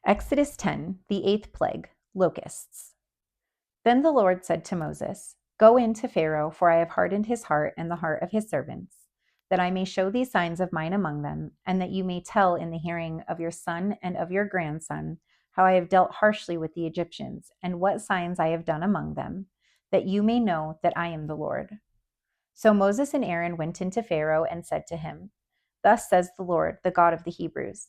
Exodus 10, the eighth plague, locusts. Then the Lord said to Moses, "Go in to Pharaoh, for I have hardened his heart and the heart of his servants, that I may show these signs of mine among them, and that you may tell in the hearing of your son and of your grandson how I have dealt harshly with the Egyptians, and what signs I have done among them, that you may know that I am the Lord." So Moses and Aaron went into Pharaoh and said to him, "Thus says the Lord, the God of the Hebrews,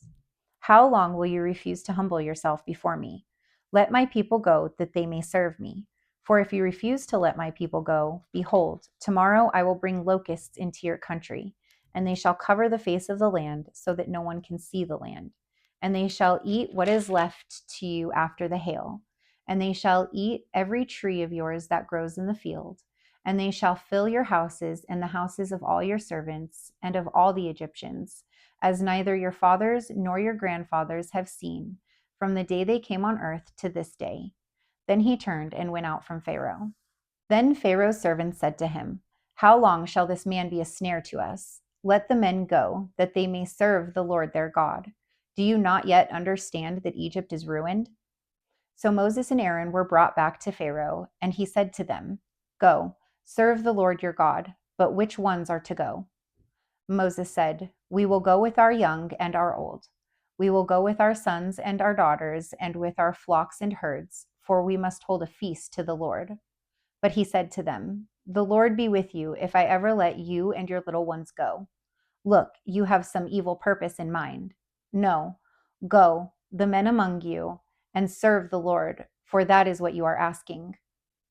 how long will you refuse to humble yourself before me? Let my people go, that they may serve me. For if you refuse to let my people go, behold, tomorrow I will bring locusts into your country, and they shall cover the face of the land, so that no one can see the land. And they shall eat what is left to you after the hail. And they shall eat every tree of yours that grows in the field. And they shall fill your houses and the houses of all your servants and of all the Egyptians, as neither your fathers nor your grandfathers have seen, from the day they came on earth to this day." Then he turned and went out from Pharaoh. Then Pharaoh's servants said to him, "How long shall this man be a snare to us? Let the men go, that they may serve the Lord their God. Do you not yet understand that Egypt is ruined?" So Moses and Aaron were brought back to Pharaoh, and he said to them, "Go, serve the Lord your God, but which ones are to go?" Moses said, "We will go with our young and our old. We will go with our sons and our daughters and with our flocks and herds, for we must hold a feast to the Lord." But he said to them, "The Lord be with you if I ever let you and your little ones go. Look, you have some evil purpose in mind. No, go, the men among you, and serve the Lord, for that is what you are asking."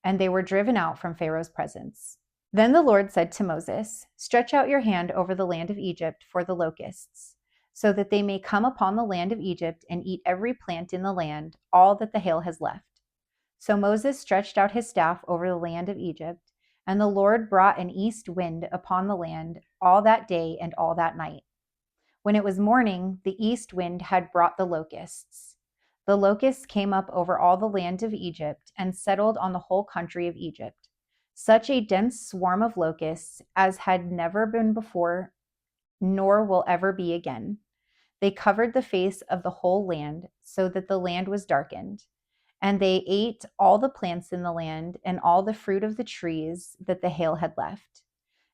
And they were driven out from Pharaoh's presence. Then the Lord said to Moses, "Stretch out your hand over the land of Egypt for the locusts, so that they may come upon the land of Egypt and eat every plant in the land, all that the hail has left." So Moses stretched out his staff over the land of Egypt, and the Lord brought an east wind upon the land all that day and all that night. When it was morning, the east wind had brought the locusts. The locusts came up over all the land of Egypt and settled on the whole country of Egypt. Such a dense swarm of locusts as had never been before, nor will ever be again. They covered the face of the whole land, so that the land was darkened. And they ate all the plants in the land and all the fruit of the trees that the hail had left.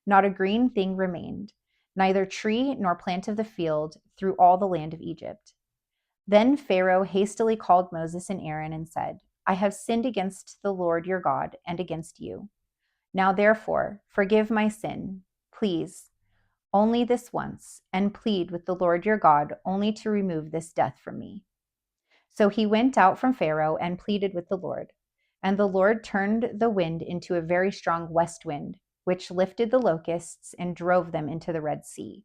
Not a green thing remained, neither tree nor plant of the field, through all the land of Egypt. Then Pharaoh hastily called Moses and Aaron and said, "I have sinned against the Lord your God and against you. Now therefore, forgive my sin, please, only this once, and plead with the Lord your God only to remove this death from me." So he went out from Pharaoh and pleaded with the Lord. And the Lord turned the wind into a very strong west wind, which lifted the locusts and drove them into the Red Sea.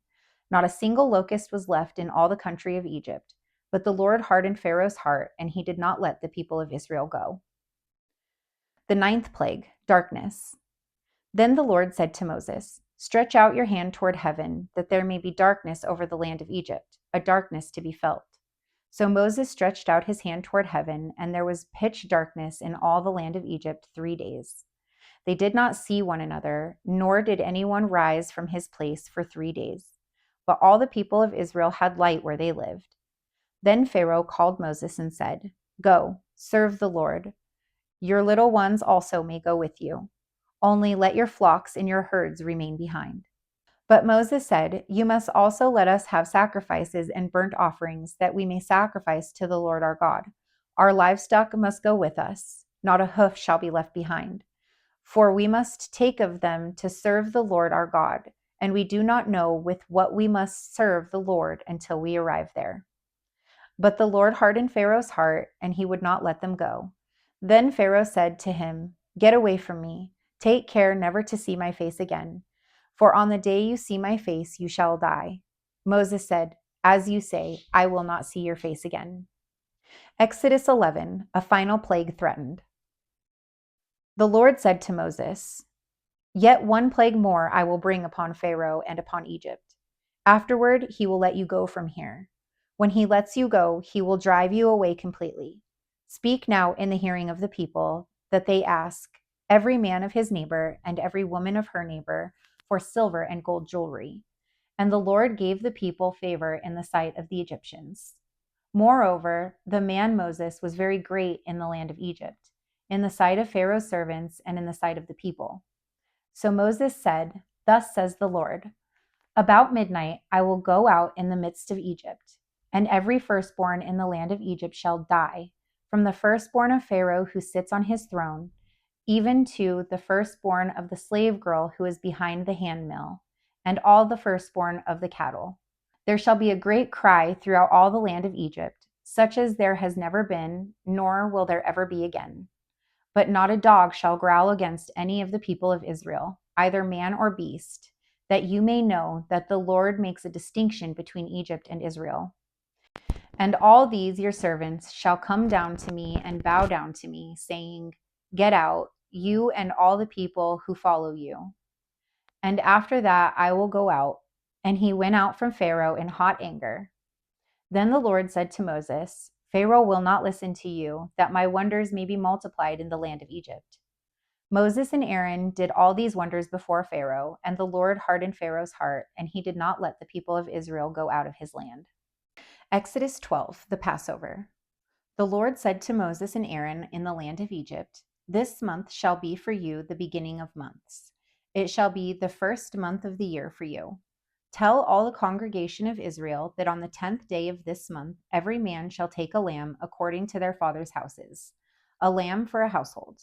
Not a single locust was left in all the country of Egypt. But the Lord hardened Pharaoh's heart, and he did not let the people of Israel go. The ninth plague, darkness. Then the Lord said to Moses, "Stretch out your hand toward heaven, that there may be darkness over the land of Egypt, a darkness to be felt." So Moses stretched out his hand toward heaven, and there was pitch darkness in all the land of Egypt 3 days. They did not see one another, nor did anyone rise from his place for 3 days. But all the people of Israel had light where they lived. Then Pharaoh called Moses and said, "Go, serve the Lord. Your little ones also may go with you. Only let your flocks and your herds remain behind." But Moses said, "You must also let us have sacrifices and burnt offerings, that we may sacrifice to the Lord our God. Our livestock must go with us. Not a hoof shall be left behind. For we must take of them to serve the Lord our God, and we do not know with what we must serve the Lord until we arrive there." But the Lord hardened Pharaoh's heart, and he would not let them go. Then Pharaoh said to him, "Get away from me. Take care never to see my face again. For on the day you see my face, you shall die." Moses said, "As you say, I will not see your face again." Exodus 11, a final plague threatened. The Lord said to Moses, "Yet one plague more I will bring upon Pharaoh and upon Egypt. Afterward, he will let you go from here. When he lets you go, he will drive you away completely. Speak now in the hearing of the people, that they ask every man of his neighbor and every woman of her neighbor for silver and gold jewelry." And the Lord gave the people favor in the sight of the Egyptians. Moreover, the man Moses was very great in the land of Egypt, in the sight of Pharaoh's servants and in the sight of the people. So Moses said, "Thus says the Lord, about midnight I will go out in the midst of Egypt, and every firstborn in the land of Egypt shall die, from the firstborn of Pharaoh who sits on his throne, even to the firstborn of the slave girl who is behind the handmill, and all the firstborn of the cattle. There shall be a great cry throughout all the land of Egypt, such as there has never been, nor will there ever be again. But not a dog shall growl against any of the people of Israel, either man or beast, that you may know that the Lord makes a distinction between Egypt and Israel. And all these your servants shall come down to me and bow down to me, saying, Get out, you and all the people who follow you. And after that I will go out. And he went out from Pharaoh in hot anger. Then the Lord said to Moses, Pharaoh will not listen to you, that my wonders may be multiplied in the land of Egypt. Moses and Aaron did all these wonders before Pharaoh, and the Lord hardened Pharaoh's heart, and he did not let the people of Israel go out of his land. Exodus 12, the Passover. The Lord said to Moses and Aaron in the land of Egypt, This month shall be for you the beginning of months. It shall be the first month of the year for you. Tell all the congregation of Israel that on the 10th day of this month every man shall take a lamb according to their father's houses, a lamb for a household.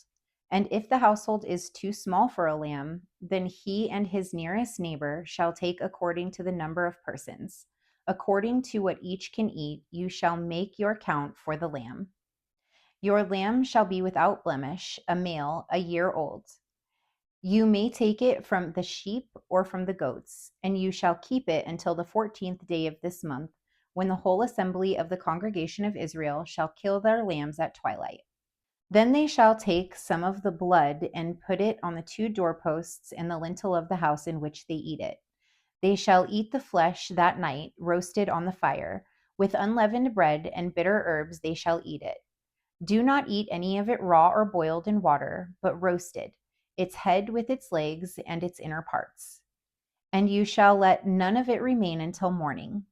And if the household is too small for a lamb, then he and his nearest neighbor shall take according to the number of persons. According to what each can eat, you shall make your count for the lamb. Your lamb shall be without blemish, a male, a year old. You may take it from the sheep or from the goats, and you shall keep it until the 14th day of this month, when the whole assembly of the congregation of Israel shall kill their lambs at twilight. Then they shall take some of the blood and put it on the 2 doorposts and the lintel of the house in which they eat it. They shall eat the flesh that night, roasted on the fire. With unleavened bread and bitter herbs they shall eat it. Do not eat any of it raw or boiled in water, but roasted, its head with its legs and its inner parts. And you shall let none of it remain until morning.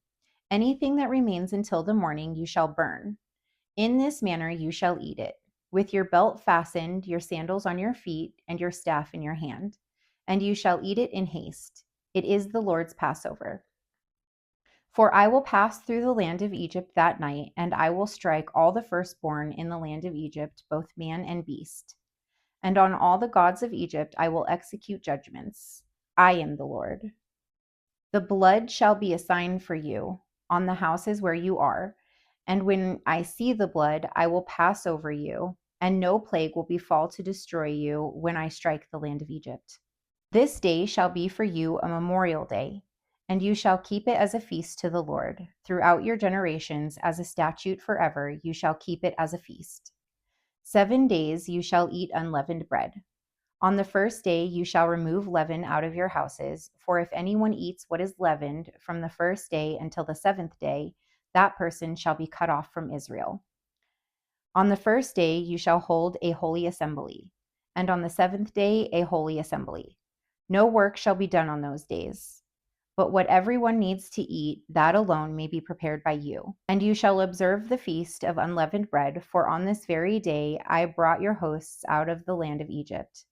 Anything that remains until the morning you shall burn. In this manner you shall eat it, with your belt fastened, your sandals on your feet, and your staff in your hand. And you shall eat it in haste. It is the Lord's Passover. For I will pass through the land of Egypt that night, and I will strike all the firstborn in the land of Egypt, both man and beast. And on all the gods of Egypt I will execute judgments. I am the Lord. The blood shall be a sign for you on the houses where you are. And when I see the blood, I will pass over you, and no plague will befall to destroy you when I strike the land of Egypt. This day shall be for you a memorial day, and you shall keep it as a feast to the Lord. Throughout your generations, as a statute forever, you shall keep it as a feast. 7 days you shall eat unleavened bread. On the first day you shall remove leaven out of your houses, for if anyone eats what is leavened from the first day until the 7th day, that person shall be cut off from Israel. On the first day you shall hold a holy assembly, and on the 7th day a holy assembly. No work shall be done on those days. But what everyone needs to eat, that alone may be prepared by you. And you shall observe the feast of unleavened bread, for on this very day I brought your hosts out of the land of Egypt.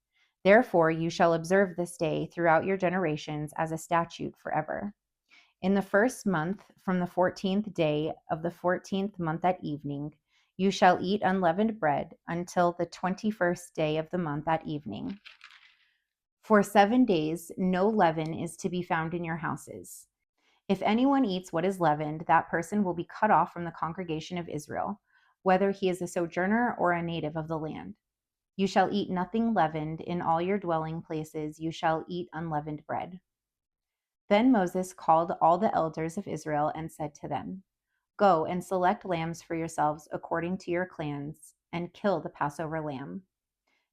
Therefore you shall observe this day throughout your generations as a statute forever. In the first month, from the 14th day of the 14th month at evening, you shall eat unleavened bread until the 21st day of the month at evening. For 7 days no leaven is to be found in your houses. If anyone eats what is leavened, that person will be cut off from the congregation of Israel, whether he is a sojourner or a native of the land. You shall eat nothing leavened. In all your dwelling places you shall eat unleavened bread. Then Moses called all the elders of Israel and said to them, Go and select lambs for yourselves according to your clans, and kill the Passover lamb.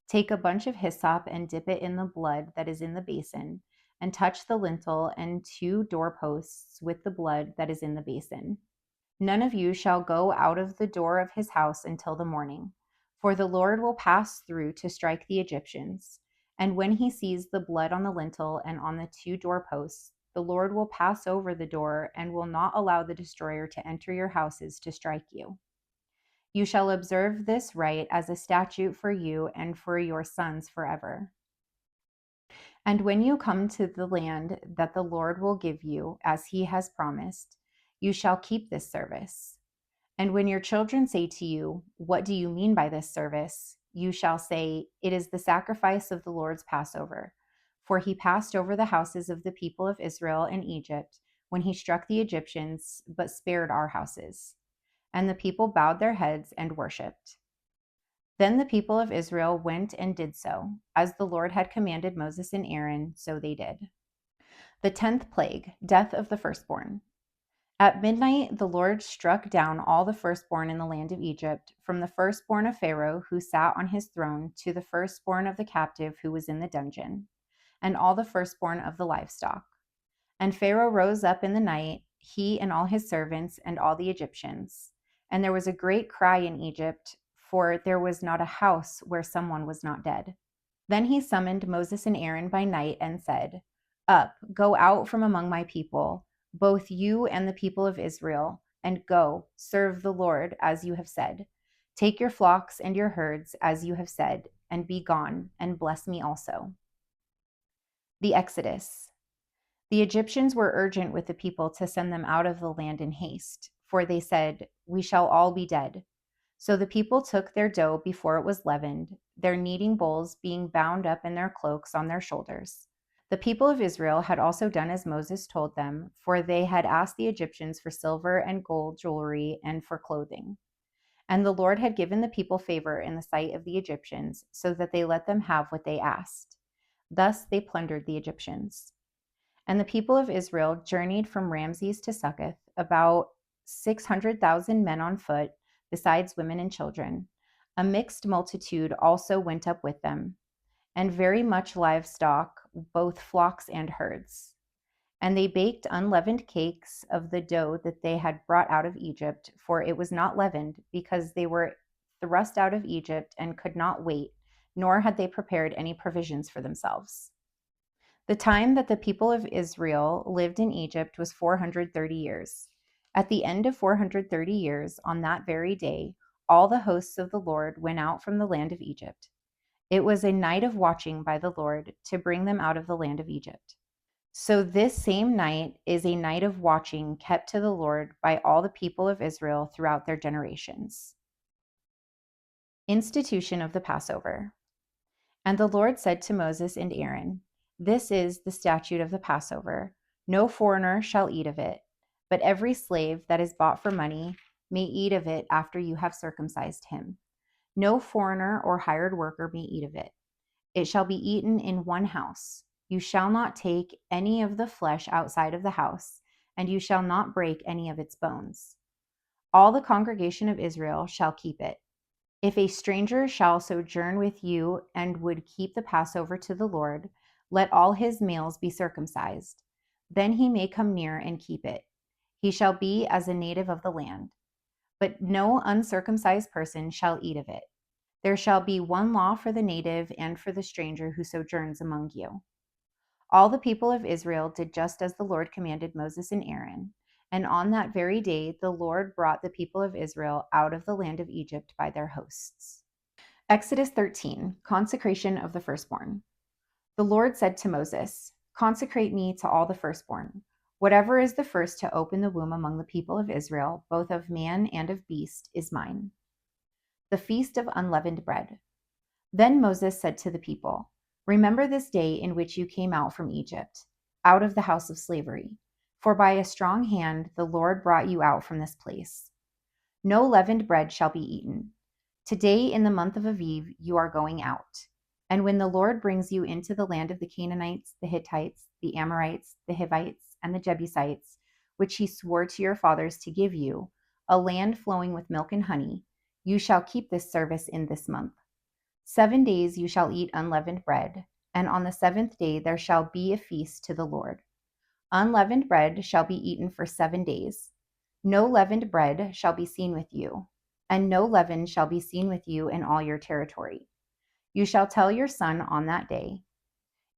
Take a bunch of hyssop and dip it in the blood that is in the basin, and touch the lintel and 2 doorposts with the blood that is in the basin. None of you shall go out of the door of his house until the morning, for the Lord will pass through to strike the Egyptians. And when he sees the blood on the lintel and on the 2 doorposts, the Lord will pass over the door and will not allow the destroyer to enter your houses to strike you. You shall observe this rite as a statute for you and for your sons forever. And when you come to the land that the Lord will give you, as he has promised, you shall keep this service. And when your children say to you, "What do you mean by this service?" you shall say, "It is the sacrifice of the Lord's Passover. For he passed over the houses of the people of Israel in Egypt when he struck the Egyptians, but spared our houses." And the people bowed their heads and worshipped. Then the people of Israel went and did so. As the Lord had commanded Moses and Aaron, so they did. The 10th plague, death of the firstborn. At midnight, the Lord struck down all the firstborn in the land of Egypt, from the firstborn of Pharaoh who sat on his throne to the firstborn of the captive who was in the dungeon, and all the firstborn of the livestock. And Pharaoh rose up in the night, he and all his servants and all the Egyptians. And there was a great cry in Egypt, for there was not a house where someone was not dead. Then he summoned Moses and Aaron by night and said, "Up, go out from among my people, both you and the people of Israel, and go, serve the Lord as you have said. Take your flocks and your herds as you have said, and be gone, and bless me also." The Exodus. The Egyptians were urgent with the people to send them out of the land in haste, for they said, "We shall all be dead." So the people took their dough before it was leavened, their kneading bowls being bound up in their cloaks on their shoulders. The people of Israel had also done as Moses told them, for they had asked the Egyptians for silver and gold jewelry and for clothing. And the Lord had given the people favor in the sight of the Egyptians, so that they let them have what they asked. Thus they plundered the Egyptians. And the people of Israel journeyed from Ramses to Succoth, about 600,000 men on foot, besides women and children. A mixed multitude also went up with them, and very much livestock, both flocks and herds. And they baked unleavened cakes of the dough that they had brought out of Egypt, for it was not leavened, because they were thrust out of Egypt and could not wait, nor had they prepared any provisions for themselves. The time that the people of Israel lived in Egypt was 430 years. At the end of 430 years, on that very day, all the hosts of the Lord went out from the land of Egypt. It was a night of watching by the Lord to bring them out of the land of Egypt. So this same night is a night of watching kept to the Lord by all the people of Israel throughout their generations. Institution of the Passover. And the Lord said to Moses and Aaron, "This is the statute of the Passover. No foreigner shall eat of it, but every slave that is bought for money may eat of it after you have circumcised him. No foreigner or hired worker may eat of it. It shall be eaten in one house. You shall not take any of the flesh outside of the house, and you shall not break any of its bones. All the congregation of Israel shall keep it. If a stranger shall sojourn with you and would keep the Passover to the Lord, let all his males be circumcised. Then he may come near and keep it. He shall be as a native of the land. But no uncircumcised person shall eat of it. There shall be one law for the native and for the stranger who sojourns among you." All the people of Israel did just as the Lord commanded Moses and Aaron. And on that very day, the Lord brought the people of Israel out of the land of Egypt by their hosts. Exodus 13, consecration of the firstborn. The Lord said to Moses, "Consecrate me to all the firstborn. Whatever is the first to open the womb among the people of Israel, both of man and of beast, is mine." The feast of unleavened bread. Then Moses said to the people, "Remember this day in which you came out from Egypt, out of the house of slavery. For by a strong hand the Lord brought you out from this place. No leavened bread shall be eaten. Today in the month of Aviv you are going out. And when the Lord brings you into the land of the Canaanites, the Hittites, the Amorites, the Hivites, and the Jebusites, which he swore to your fathers to give you, a land flowing with milk and honey, you shall keep this service in this month. 7 days you shall eat unleavened bread, and on the 7th day there shall be a feast to the Lord. Unleavened bread shall be eaten for 7 days. No leavened bread shall be seen with you, and no leaven shall be seen with you in all your territory. You shall tell your son on that day,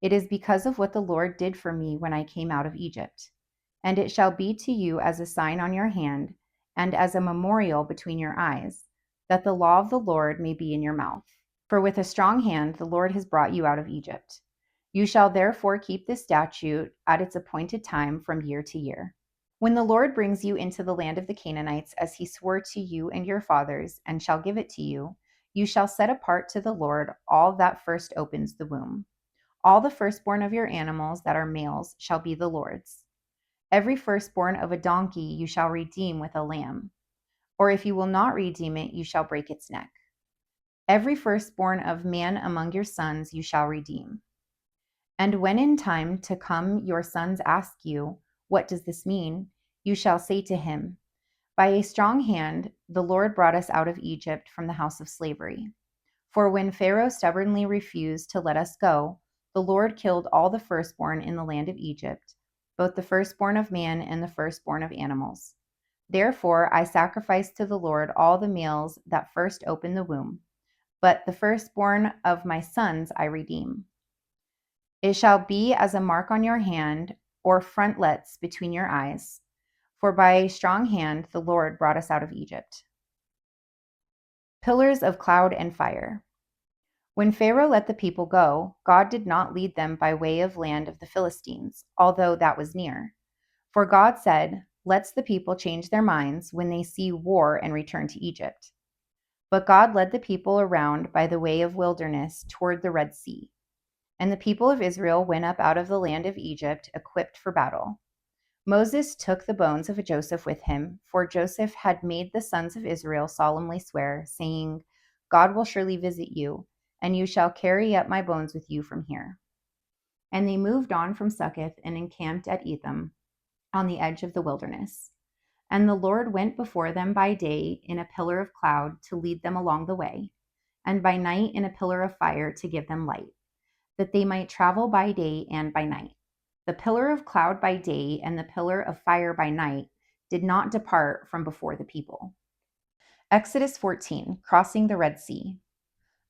It is because of what the Lord did for me when I came out of Egypt. And it shall be to you as a sign on your hand and as a memorial between your eyes, that the law of the Lord may be in your mouth. For with a strong hand the Lord has brought you out of Egypt. You shall therefore keep this statute at its appointed time from year to year. When the Lord brings you into the land of the Canaanites, as he swore to you and your fathers, and shall give it to you, you shall set apart to the Lord all that first opens the womb. All the firstborn of your animals that are males shall be the Lord's. Every firstborn of a donkey you shall redeem with a lamb, or if you will not redeem it, you shall break its neck. Every firstborn of man among your sons you shall redeem. And when in time to come your sons ask you, what does this mean? You shall say to him, by a strong hand the Lord brought us out of Egypt from the house of slavery. For when Pharaoh stubbornly refused to let us go, the Lord killed all the firstborn in the land of Egypt, both the firstborn of man and the firstborn of animals. Therefore I sacrifice to the Lord all the males that first open the womb, but the firstborn of my sons I redeem. It shall be as a mark on your hand or frontlets between your eyes, for by a strong hand the Lord brought us out of Egypt. Pillars of cloud and fire. When Pharaoh let the people go, God did not lead them by way of land of the Philistines, although that was near. For God said, "Let the people change their minds when they see war and return to Egypt." But God led the people around by the way of wilderness toward the Red Sea. And the people of Israel went up out of the land of Egypt equipped for battle. Moses took the bones of Joseph with him, for Joseph had made the sons of Israel solemnly swear, saying, God will surely visit you, and you shall carry up my bones with you from here. And they moved on from Succoth and encamped at Etham, on the edge of the wilderness. And the Lord went before them by day in a pillar of cloud to lead them along the way, and by night in a pillar of fire to give them light, that they might travel by day and by night. The pillar of cloud by day and the pillar of fire by night did not depart from before the people. Exodus 14, crossing the Red Sea.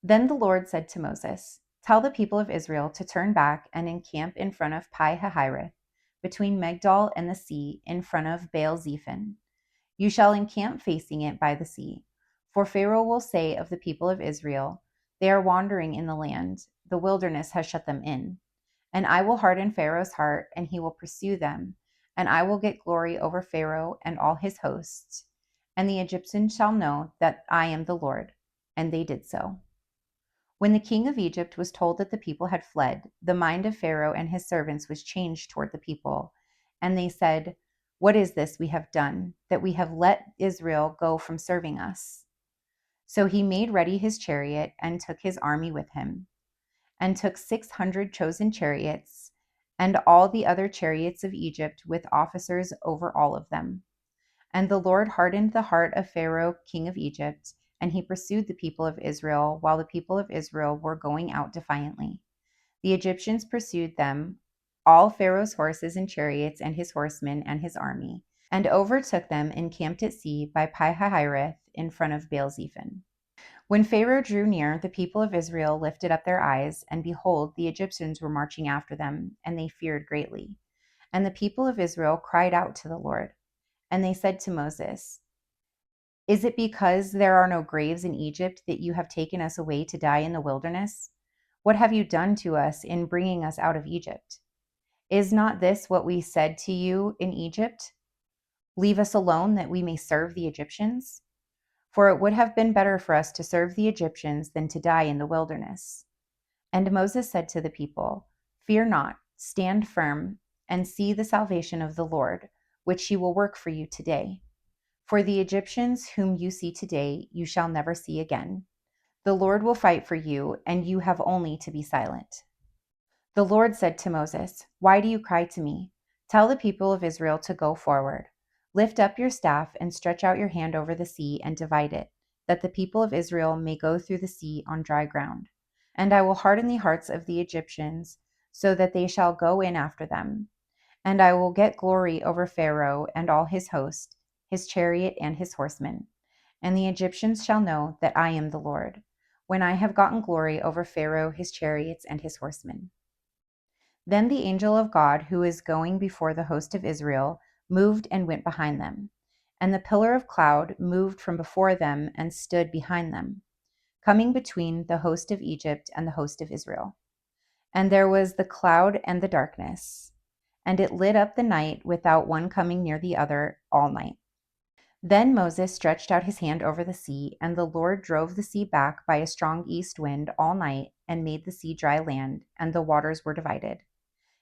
Then the Lord said to Moses, tell the people of Israel to turn back and encamp in front of Pi-hahiroth, between Migdol and the sea, in front of Baal-zephon. You shall encamp facing it by the sea. For Pharaoh will say of the people of Israel, they are wandering in the land, the wilderness has shut them in. And I will harden Pharaoh's heart, and he will pursue them, and I will get glory over Pharaoh and all his hosts. And the Egyptians shall know that I am the Lord. And they did so. When the king of Egypt was told that the people had fled, the mind of Pharaoh and his servants was changed toward the people. And they said, what is this we have done, that we have let Israel go from serving us? So he made ready his chariot and took his army with him, and took 600 chosen chariots, and all the other chariots of Egypt with officers over all of them. And the Lord hardened the heart of Pharaoh, king of Egypt, and he pursued the people of Israel while the people of Israel were going out defiantly. The Egyptians pursued them, all Pharaoh's horses and chariots and his horsemen and his army, and overtook them and camped at sea by Pi-hahiroth in front of Baal-zephon. When Pharaoh drew near, the people of Israel lifted up their eyes, and behold, the Egyptians were marching after them, and they feared greatly. And the people of Israel cried out to the Lord. And they said to Moses, is it because there are no graves in Egypt that you have taken us away to die in the wilderness? What have you done to us in bringing us out of Egypt? Is not this what we said to you in Egypt? Leave us alone that we may serve the Egyptians? For it would have been better for us to serve the Egyptians than to die in the wilderness. And Moses said to the people, fear not, stand firm, and see the salvation of the Lord, which he will work for you today. For the Egyptians whom you see today, you shall never see again. The Lord will fight for you, and you have only to be silent. The Lord said to Moses, why do you cry to me? Tell the people of Israel to go forward. Lift up your staff and stretch out your hand over the sea and divide it, that the people of Israel may go through the sea on dry ground. And I will harden the hearts of the Egyptians, so that they shall go in after them. And I will get glory over Pharaoh and all his host, his chariot and his horsemen. And the Egyptians shall know that I am the Lord, when I have gotten glory over Pharaoh, his chariots, and his horsemen. Then the angel of God, who is going before the host of Israel, moved and went behind them. And the pillar of cloud moved from before them and stood behind them, coming between the host of Egypt and the host of Israel. And there was the cloud and the darkness, and it lit up the night without one coming near the other all night. Then Moses stretched out his hand over the sea, and the Lord drove the sea back by a strong east wind all night and made the sea dry land, and the waters were divided.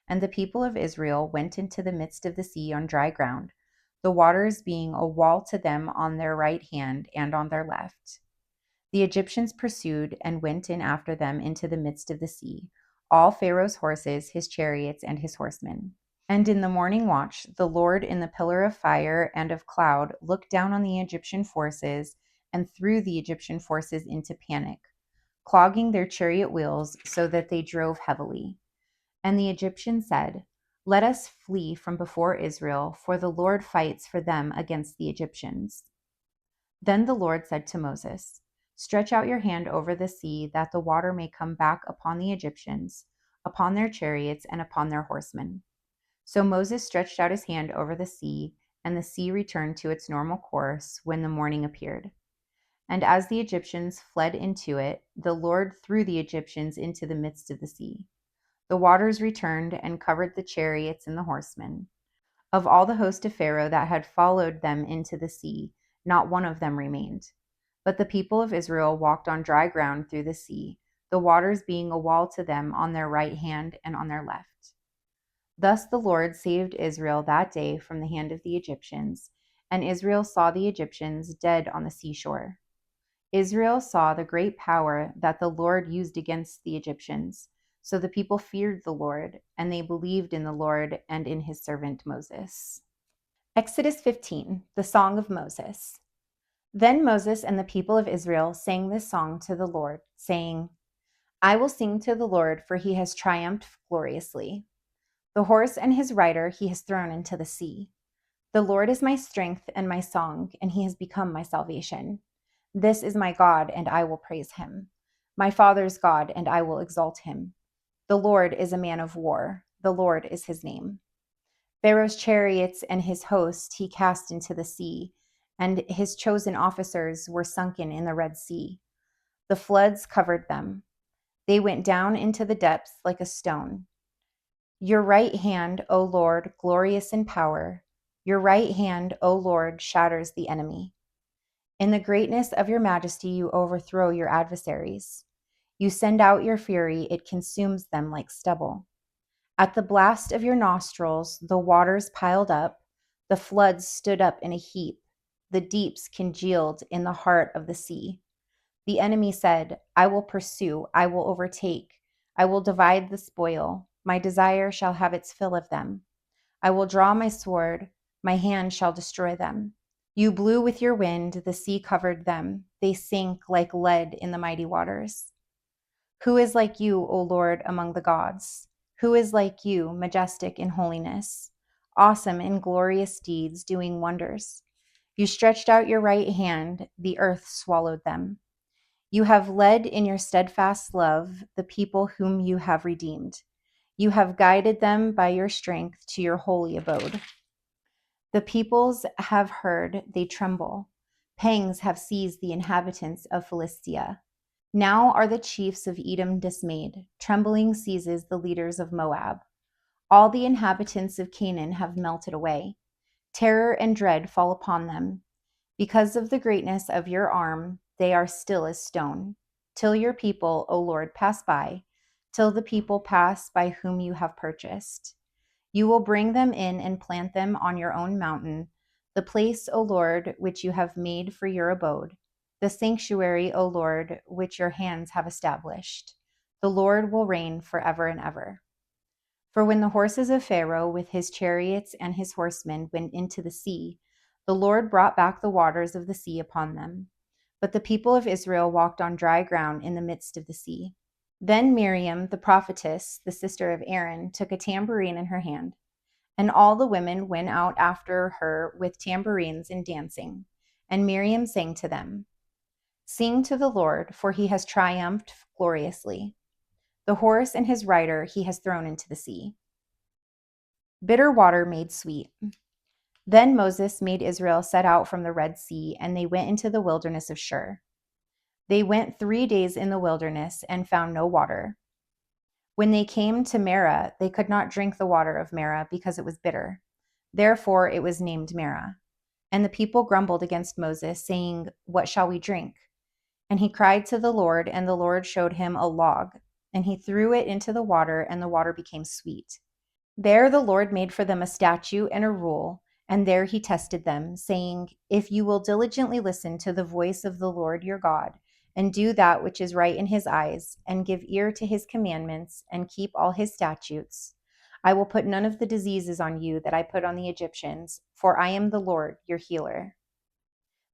And the people of Israel went into the midst of the sea on dry ground, the waters being a wall to them on their right hand and on their left. The Egyptians pursued and went in after them into the midst of the sea, all Pharaoh's horses, his chariots, and his horsemen. And in the morning watch, the Lord in the pillar of fire and of cloud looked down on the Egyptian forces and threw the Egyptian forces into panic, clogging their chariot wheels so that they drove heavily. And the Egyptians said, "Let us flee from before Israel, for the Lord fights for them against the Egyptians." Then the Lord said to Moses, "Stretch out your hand over the sea, that the water may come back upon the Egyptians, upon their chariots, and upon their horsemen." So Moses stretched out his hand over the sea, and the sea returned to its normal course when the morning appeared. And as the Egyptians fled into it, the Lord threw the Egyptians into the midst of the sea. The waters returned and covered the chariots and the horsemen. Of all the host of Pharaoh that had followed them into the sea, not one of them remained. But the people of Israel walked on dry ground through the sea, the waters being a wall to them on their right hand and on their left. Thus the Lord saved Israel that day from the hand of the Egyptians, and Israel saw the Egyptians dead on the seashore. Israel saw the great power that the Lord used against the Egyptians. So the people feared the Lord, and they believed in the Lord and in his servant Moses. Exodus 15, the Song of Moses. Then Moses and the people of Israel sang this song to the Lord, saying, "I will sing to the Lord, for he has triumphed gloriously. The horse and his rider he has thrown into the sea. The Lord is my strength and my song, and he has become my salvation. This is my God, and I will praise him. My father's God, and I will exalt him. The Lord is a man of war. The Lord is his name. Pharaoh's chariots and his host he cast into the sea, and his chosen officers were sunken in the Red Sea. The floods covered them. They went down into the depths like a stone. Your right hand, O Lord, glorious in power. Your right hand, O Lord, shatters the enemy. In the greatness of your majesty, you overthrow your adversaries. You send out your fury, it consumes them like stubble. At the blast of your nostrils, the waters piled up, the floods stood up in a heap, the deeps congealed in the heart of the sea. The enemy said, I will pursue, I will overtake, I will divide the spoil. My desire shall have its fill of them. I will draw my sword, my hand shall destroy them. You blew with your wind, the sea covered them. They sank like lead in the mighty waters. Who is like you, O Lord, among the gods? Who is like you, majestic in holiness, awesome in glorious deeds, doing wonders? You stretched out your right hand, the earth swallowed them. You have led in your steadfast love the people whom you have redeemed. You have guided them by your strength to your holy abode. The peoples have heard, they tremble. Pangs have seized the inhabitants of Philistia. Now are the chiefs of Edom dismayed. Trembling seizes the leaders of Moab. All the inhabitants of Canaan have melted away. Terror and dread fall upon them. Because of the greatness of your arm, they are still as stone. Till your people, O Lord, pass by, till the people pass by whom you have purchased. You will bring them in and plant them on your own mountain, the place, O Lord, which you have made for your abode, the sanctuary, O Lord, which your hands have established. The Lord will reign forever and ever. For when the horses of Pharaoh with his chariots and his horsemen went into the sea, the Lord brought back the waters of the sea upon them. But the people of Israel walked on dry ground in the midst of the sea. Then Miriam, the prophetess, the sister of Aaron, took a tambourine in her hand, and all the women went out after her with tambourines and dancing. And Miriam sang to them, Sing to the Lord, for he has triumphed gloriously. The horse and his rider he has thrown into the sea. Bitter water made sweet. Then Moses made Israel set out from the Red Sea, and they went into the wilderness of Shur. They went 3 days in the wilderness and found no water. When they came to Marah, they could not drink the water of Marah because it was bitter. Therefore it was named Marah. And the people grumbled against Moses, saying, "What shall we drink?" And he cried to the Lord, and the Lord showed him a log, and he threw it into the water, and the water became sweet. There the Lord made for them a statute and a rule, and there he tested them, saying, "If you will diligently listen to the voice of the Lord your God, and do that which is right in his eyes, and give ear to his commandments, and keep all his statutes, I will put none of the diseases on you that I put on the Egyptians, for I am the Lord your healer."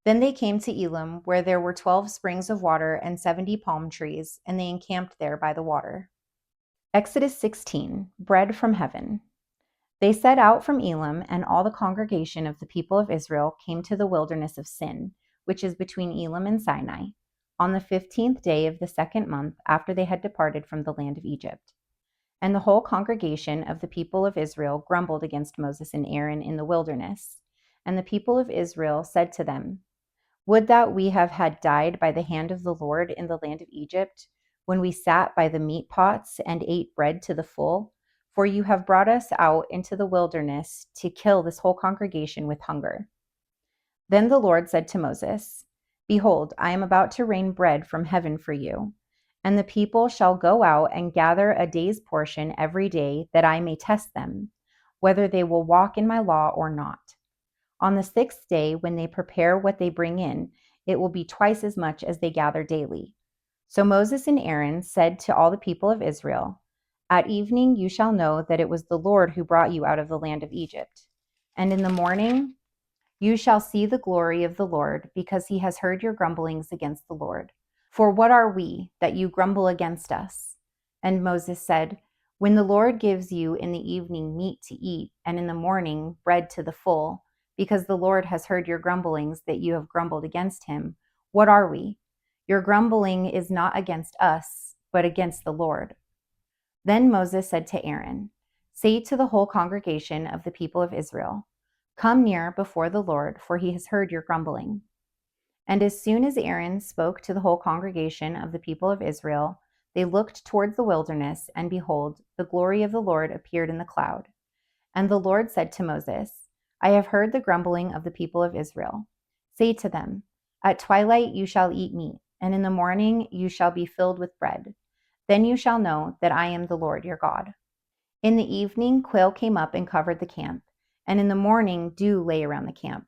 Then they came to Elim, where there were 12 springs of water and 70 palm trees, and they encamped there by the water. Exodus 16, bread from heaven. They set out from Elim, and all the congregation of the people of Israel came to the wilderness of Sin, which is between Elim and Sinai, on the 15th day of the second month after they had departed from the land of Egypt. And the whole congregation of the people of Israel grumbled against Moses and Aaron in the wilderness. And the people of Israel said to them, "Would that we had died by the hand of the Lord in the land of Egypt, when we sat by the meat pots and ate bread to the full, for you have brought us out into the wilderness to kill this whole congregation with hunger." Then the Lord said to Moses, "Behold, I am about to rain bread from heaven for you, and the people shall go out and gather a day's portion every day, that I may test them, whether they will walk in my law or not. On the 6th day, when they prepare what they bring in, it will be twice as much as they gather daily." So Moses and Aaron said to all the people of Israel, "At evening you shall know that it was the Lord who brought you out of the land of Egypt. And in the morning you shall see the glory of the Lord, because he has heard your grumblings against the Lord. For what are we, that you grumble against us?" And Moses said, "When the Lord gives you in the evening meat to eat, and in the morning bread to the full, because the Lord has heard your grumblings that you have grumbled against him, what are we? Your grumbling is not against us, but against the Lord." Then Moses said to Aaron, "Say to the whole congregation of the people of Israel, 'Come near before the Lord, for he has heard your grumbling.'" And as soon as Aaron spoke to the whole congregation of the people of Israel, they looked towards the wilderness, and behold, the glory of the Lord appeared in the cloud. And the Lord said to Moses, "I have heard the grumbling of the people of Israel. Say to them, 'At twilight you shall eat meat, and in the morning you shall be filled with bread. Then you shall know that I am the Lord your God.'" In the evening quail came up and covered the camp, and in the morning dew lay around the camp.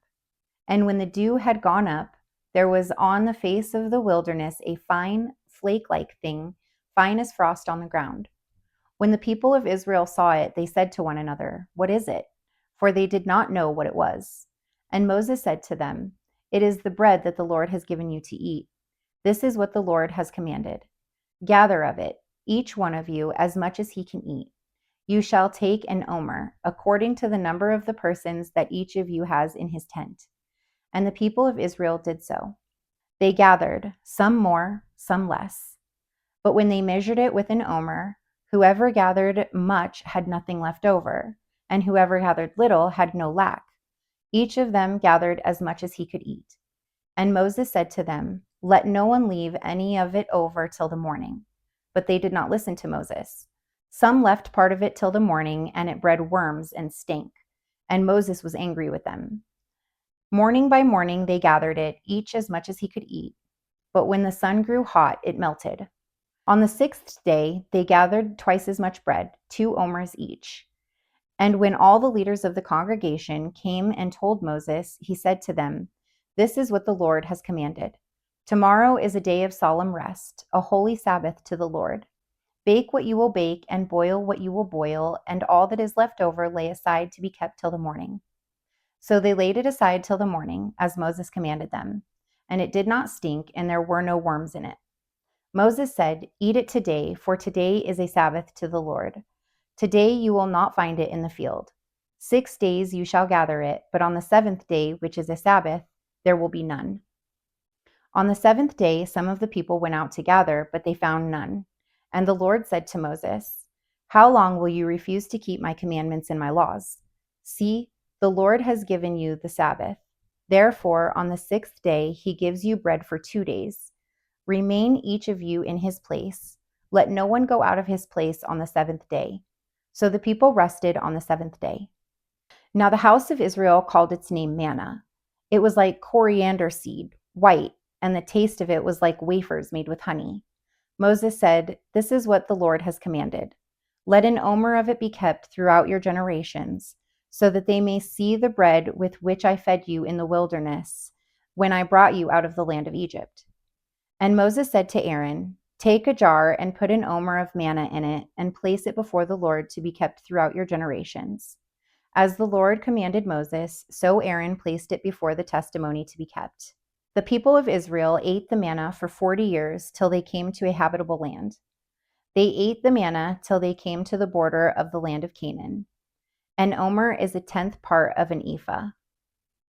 And when the dew had gone up, there was on the face of the wilderness a fine, flake-like thing, fine as frost on the ground. When the people of Israel saw it, they said to one another, "What is it?" For they did not know what it was. And Moses said to them, "It is the bread that the Lord has given you to eat. This is what the Lord has commanded. Gather of it, each one of you, as much as he can eat. You shall take an omer, according to the number of the persons that each of you has in his tent." And the people of Israel did so. They gathered, some more, some less. But when they measured it with an omer, whoever gathered much had nothing left over, and whoever gathered little had no lack. Each of them gathered as much as he could eat. And Moses said to them, "Let no one leave any of it over till the morning." But they did not listen to Moses. Some left part of it till the morning, and it bred worms and stank. And Moses was angry with them. Morning by morning they gathered it, each as much as he could eat. But when the sun grew hot, it melted. On the 6th day they gathered twice as much bread, 2 omers each. And when all the leaders of the congregation came and told Moses, he said to them, "This is what the Lord has commanded. Tomorrow is a day of solemn rest, a holy Sabbath to the Lord. Bake what you will bake, and boil what you will boil, and all that is left over lay aside to be kept till the morning." So they laid it aside till the morning, as Moses commanded them. And it did not stink, and there were no worms in it. Moses said, "Eat it today, for today is a Sabbath to the Lord. Today you will not find it in the field. 6 days you shall gather it, but on the 7th day, which is a Sabbath, there will be none." On the 7th day some of the people went out to gather, but they found none. And the Lord said to Moses, "How long will you refuse to keep my commandments and my laws? See, the Lord has given you the Sabbath. Therefore, on the sixth day, he gives you bread for 2 days. Remain each of you in his place. Let no one go out of his place on the seventh day." So the people rested on the seventh day. Now the house of Israel called its name manna. It was like coriander seed, white, and the taste of it was like wafers made with honey. Moses said, "This is what the Lord has commanded. Let an omer of it be kept throughout your generations, so that they may see the bread with which I fed you in the wilderness when I brought you out of the land of Egypt." And Moses said to Aaron, "Take a jar and put an omer of manna in it and place it before the Lord to be kept throughout your generations." As the Lord commanded Moses, so Aaron placed it before the testimony to be kept. The people of Israel ate the manna for 40 years till they came to a habitable land. They ate the manna till they came to the border of the land of Canaan. An omer is a tenth part of an ephah.